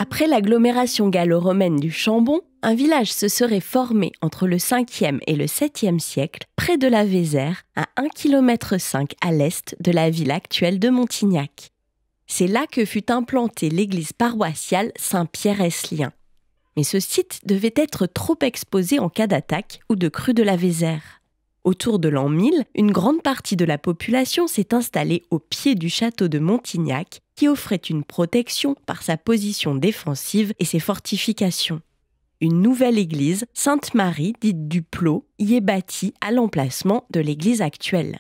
Après l'agglomération gallo-romaine du Chambon, un village se serait formé entre le 5e et le 7e siècle, près de la Vézère, à 1,5 km à l'est de la ville actuelle de Montignac. C'est là que fut implantée l'église paroissiale Saint-Pierre-Esslien. Mais ce site devait être trop exposé en cas d'attaque ou de crue de la Vézère. Autour de l'an 1000, une grande partie de la population s'est installée au pied du château de Montignac, qui offrait une protection par sa position défensive et ses fortifications. Une nouvelle église, Sainte-Marie, dite du Plot, y est bâtie à l'emplacement de l'église actuelle.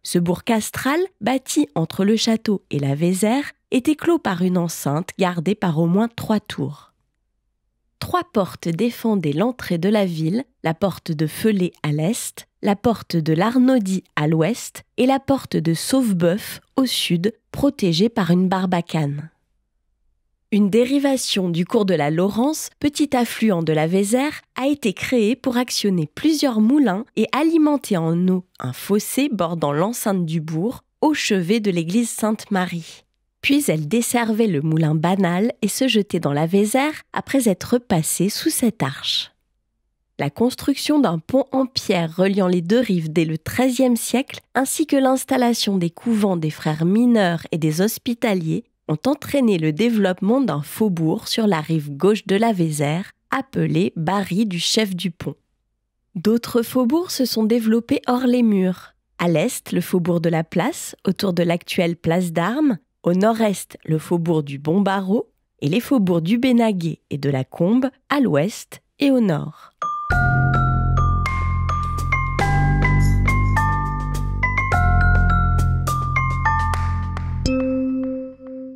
Ce bourg castral, bâti entre le château et la Vézère, était clos par une enceinte gardée par au moins 3 tours. 3 portes défendaient l'entrée de la ville, la porte de Felay à l'est, la porte de l'Arnaudie à l'ouest et la porte de Sauveboeuf au sud, protégée par une barbacane. Une dérivation du cours de la Laurence, petit affluent de la Vézère, a été créée pour actionner plusieurs moulins et alimenter en eau un fossé bordant l'enceinte du bourg, au chevet de l'église Sainte-Marie. Puis elle desservait le moulin banal et se jetait dans la Vézère après être passée sous cette arche. La construction d'un pont en pierre reliant les 2 rives dès le XIIIe siècle, ainsi que l'installation des couvents des frères mineurs et des hospitaliers, ont entraîné le développement d'un faubourg sur la rive gauche de la Vézère, appelé Barry du chef du pont. D'autres faubourgs se sont développés hors les murs. À l'est, le faubourg de la Place, autour de l'actuelle place d'Armes, au nord-est, le faubourg du Bon Barreau, et les faubourgs du Bénaguet et de la Combe, à l'ouest et au nord.